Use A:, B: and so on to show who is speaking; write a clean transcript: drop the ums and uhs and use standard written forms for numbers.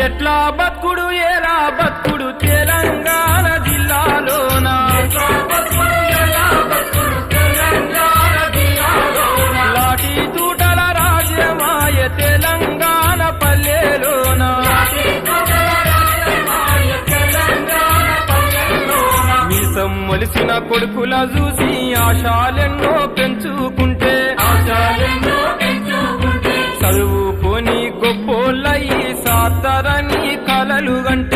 A: ఎట్లా బతుకుడు ఎలా బతుకుడు తెలంగాణ జిల్లాలోన లాఠీ తూటల రాజ్యమాయ తెలంగాణ పల్లెలోన మీసం మొలిసిన కొడుకుల చూసి ఆశాలెన్నో పెంచుకుంటే చదువుకొని గొప్పోళ్ళయి సాతరని కలలు గంటే